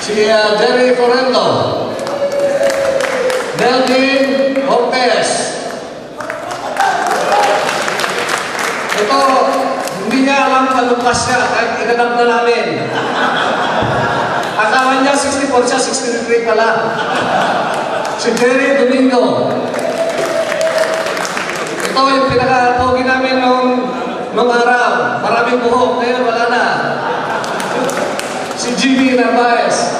Si Jerry Forendo. Melvin Lopez. Ito, hindi niya alam palupas siya kahit itanap na namin. Akala niya 64 siya, 63 pala. Si Jerry Domingo. Ito yung pinaka-pogi namin nung araw. Maraming buhok, ngayon wala na. Si Jimmy Narvaez.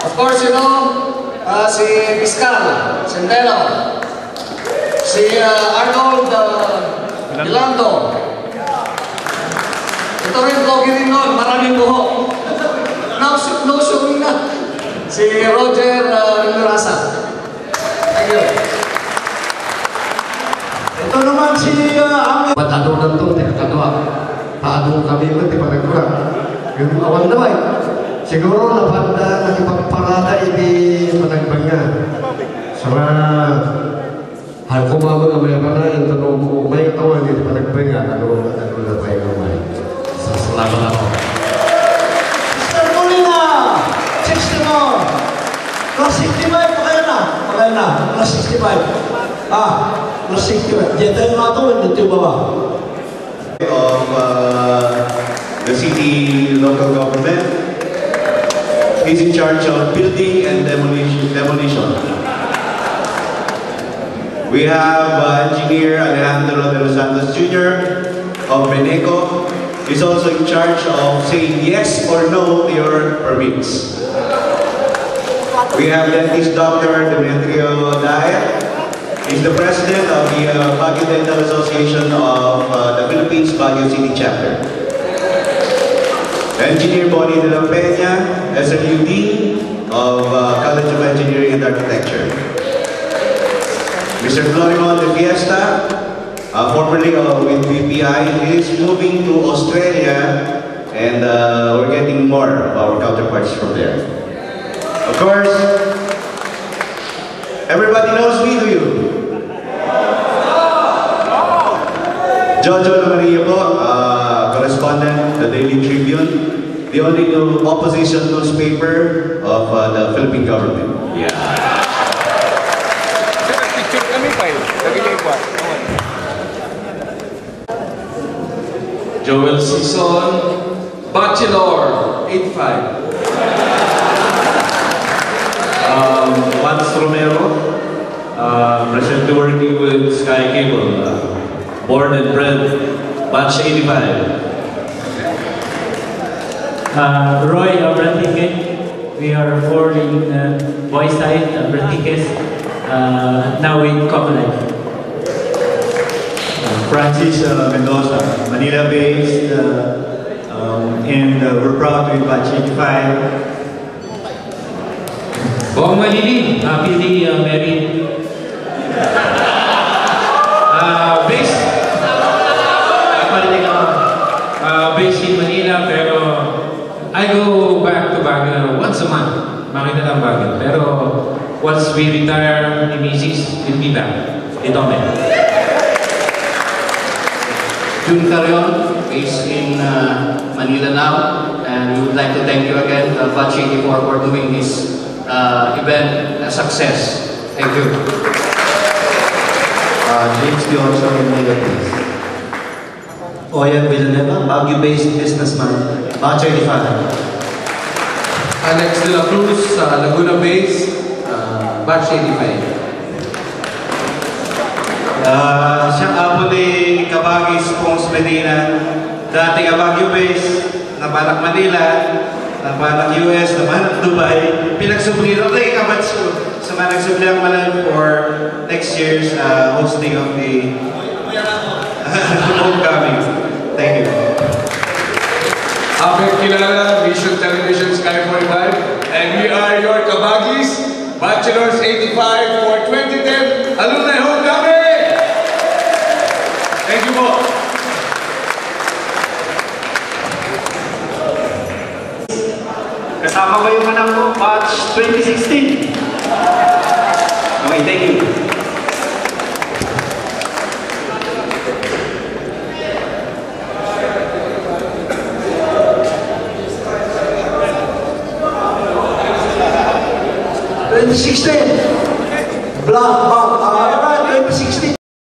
Of course, you know, si Fiscal Centeno. Si Arnold Ilando. Ito rin pogi rin nun, maraming buhok. No showing na. Si Roger Mirasa. Thank you. Ito naman si Amir. Matado na ito, tinakadwa. Paano kami mo, di pa nagkura. Yung awan naman. Siguro napanda, nakipagparada, hindi managbanga. Sa mga hal ko mga mga na, yung tanong mo, may katawan, hindi pa nagbanga. Ano na pa yung kamay. Salamat ako. Mr. Molina, 60 more. Plus 65, pakaya na. Pakaya na, plus 65. Plus 65. Diyan tayo mga ito, hindi ba? Of the city local government. He's in charge of building and demolition. We have Engineer Alejandro de los Santos Jr. of Beneco. He's also in charge of saying yes or no to your permits. We have Dentist Dr. Demetrio Daet. He's the president of the Baguio Dental Association of the Philippines Baguio City Chapter. Engineer Bonnie de la Peña, SMUD of College of Engineering and Architecture. Mr. Florimon de Fiesta, formerly with BPI, is moving to Australia, and we're getting more of our counterparts from there. Of course, everybody knows me, do you? Jojo Maria po, correspondent, the Daily Tribune, the only opposition newspaper of the Philippine government. Yeah. Joel Sison, Bachelor, 85. Juan Romero, presently working with Sky Cable, born and bred, batch 85. Roy Abrantique, we are forwarding voice side Abrantiques, now in Coconut. Francis Mendoza, Manila-based, and we're proud to be batch 85. Bong Malili, happily married. Based in Manila, pero I go back to Baguio once a month. Makita lang Baguio. Pero once we retire, ni Mrs. will be back. Ito kami. June Carrion, based in Manila now, and we would like to thank you again, Batch 84, for doing this event a success. Thank you. James Dionso in Manila, please. Oyan Villanueva, Baguio-based businessman, Batch 85. Alex De La Cruz, Laguna-based, Batch 85. Siyang apo ni Kabagis Pons Medina, dating Baguio-based, napanak Manila, napanak US, napanak Dubai, pinagsubli rin kay Kabatsu sa mga nagsubli ang malam for next year's hosting of the homecoming. Thank you. Aking kilala, Vision Television Sky 45, and we are your Kabagis, Bachelors 85 for 2010 Alumni Homecoming! Thank you po. Kasama ko yung anak ko, batch 2016. Okay, thank you. 2016, Black Box